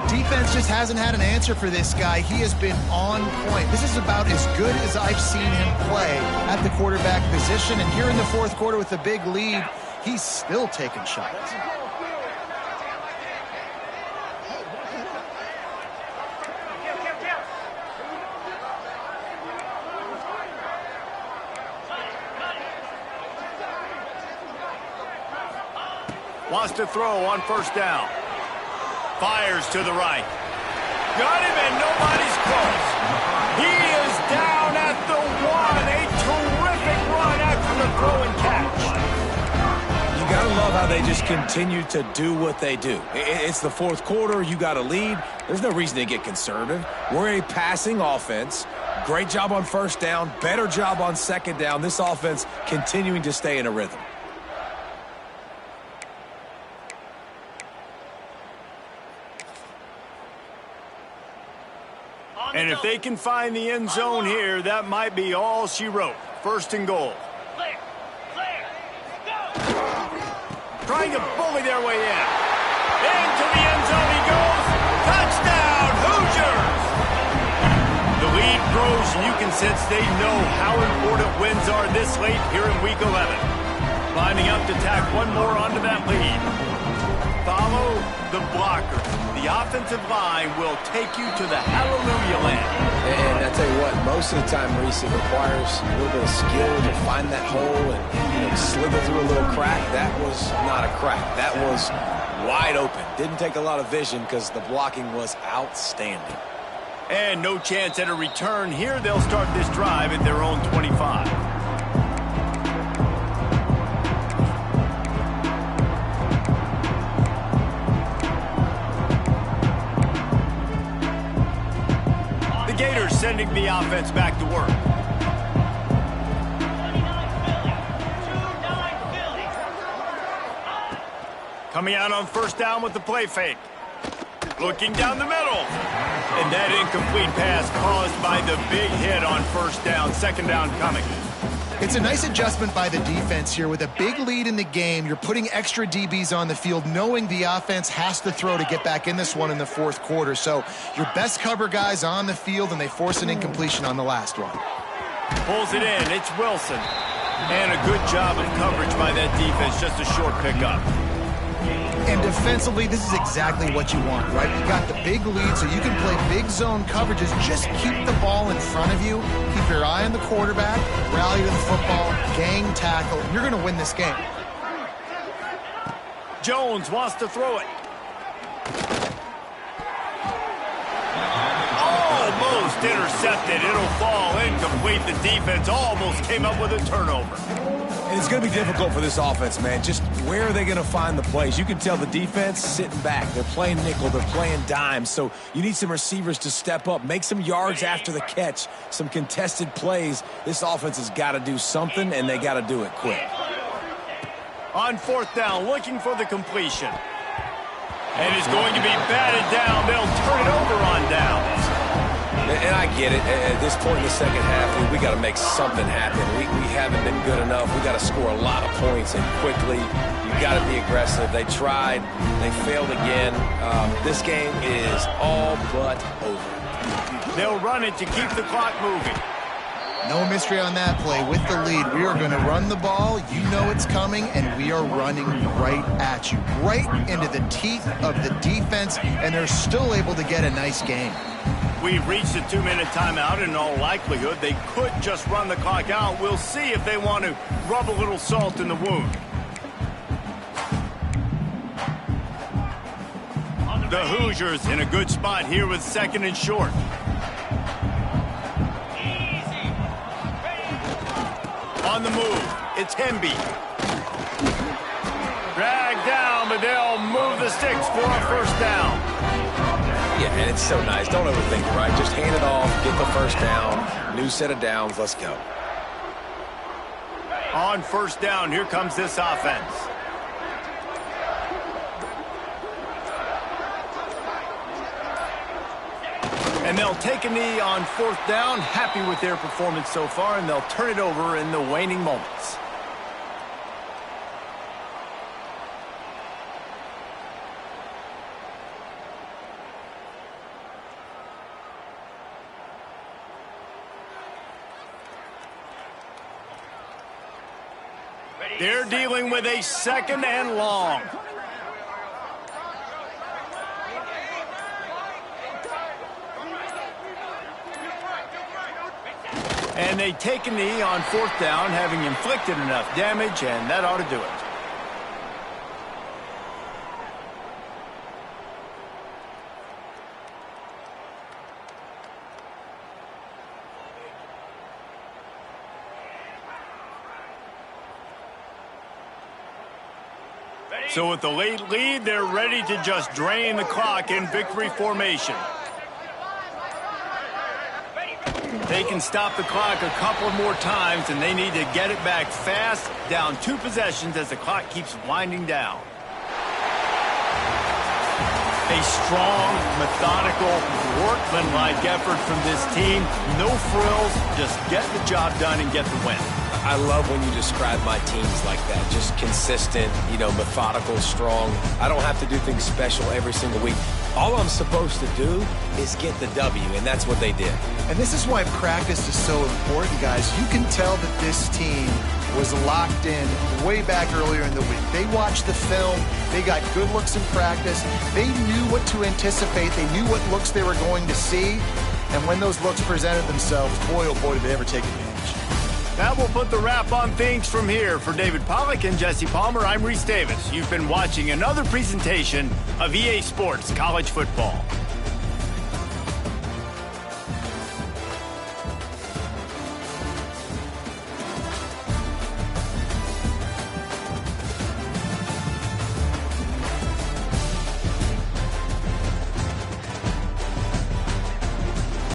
Defense just hasn't had an answer for this guy. He has been on point. This is about as good as I've seen him play at the quarterback position. And here in the fourth quarter with a big lead, he's still taking shots. Wants to throw on first down. Fires to the right. Got him and nobody's close. He is down at the 1. A terrific run after the throw and catch. You got to love how they just continue to do what they do. It's the fourth quarter. You got a lead. There's no reason to get conservative. We're a passing offense. Great job on first down. Better job on second down. This offense continuing to stay in a rhythm. And if they can find the end zone here, that might be all she wrote. 1st and goal. Clear. Clear. Go. Trying to bully their way in. Into the end zone he goes. Touchdown, Hoosiers! The lead grows, and you can sense they know how important wins are this late here in Week 11. Lining up to tack one more onto that lead. Follow the blockers. The offensive line will take you to the hallelujah land. And I tell you what, most of the time, Reese, it requires a little bit of skill to find that hole and slither through a little crack. That was not a crack. That was wide open. Didn't take a lot of vision because the blocking was outstanding. And no chance at a return here. They'll start this drive at their own 25. Sending the offense back to work. 29 Philly. 2-9 Philly. Coming out on first down with the play fake. Looking down the middle. And that incomplete pass caused by the big hit on first down. 2nd down coming. It's a nice adjustment by the defense here. With a big lead in the game, you're putting extra DBs on the field, knowing the offense has to throw to get back in this one in the fourth quarter. So your best cover guys on the field, and they force an incompletion on the last one. Pulls it in. It's Wilson. And a good job of coverage by that defense. Just a short pickup. And defensively, this is exactly what you want, right? You got the big lead, so you can play big zone coverages. Just keep the ball in front of you. Keep your eye on the quarterback. Rally to the football. Gang tackle. You're going to win this game. Jones wants to throw it. Almost intercepted. It'll fall incomplete. The defense almost came up with a turnover. And it's going to be difficult for this offense, man. Just where are they going to find the plays? You can tell the defense sitting back. They're playing nickel. They're playing dime. So you need some receivers to step up, make some yards after the catch, some contested plays. This offense has got to do something, and they got to do it quick. On fourth down, looking for the completion. And it's going to be batted down. They'll turn it over on downs. And I get it. At this point in the second half, we got to make something happen. We haven't been good enough. We got to score a lot of points and quickly. You got to be aggressive. They tried. They failed again. This game is all but over. They'll run it to keep the clock moving. No mystery on that play. With the lead, we are going to run the ball. You know it's coming, and we are running right at you, right into the teeth of the defense, and they're still able to get a nice game. We've reached a 2-minute timeout. In all likelihood, they could just run the clock out. We'll see if they want to rub a little salt in the wound. The Hoosiers in a good spot here with second and short. On the move, it's Hemby. Dragged down, but they'll move the sticks for a first down. Yeah, and it's so nice. Don't overthink it, right? Just hand it off, get the first down, new set of downs, let's go. On first down, here comes this offense. And they'll take a knee on fourth down, happy with their performance so far, and they'll turn it over in the waning moments. They're dealing with a second and long. And they take a knee on fourth down, having inflicted enough damage, and that ought to do it. So with the late lead, they're ready to just drain the clock in victory formation. They can stop the clock a couple more times, and they need to get it back fast, down 2 possessions as the clock keeps winding down. A strong, methodical, workmanlike effort from this team. No frills, just get the job done and get the win. I love when you describe my teams like that. Just consistent, methodical, strong. I don't have to do things special every single week. All I'm supposed to do is get the W, and that's what they did. And this is why practice is so important, guys. You can tell that this team was locked in way back earlier in the week. They watched the film. They got good looks in practice. They knew what to anticipate. They knew what looks they were going to see. And when those looks presented themselves, boy, oh boy, did they ever take advantage. That will put the wrap on things from here. For David Pollack and Jesse Palmer, I'm Reese Davis. You've been watching another presentation of EA Sports College Football.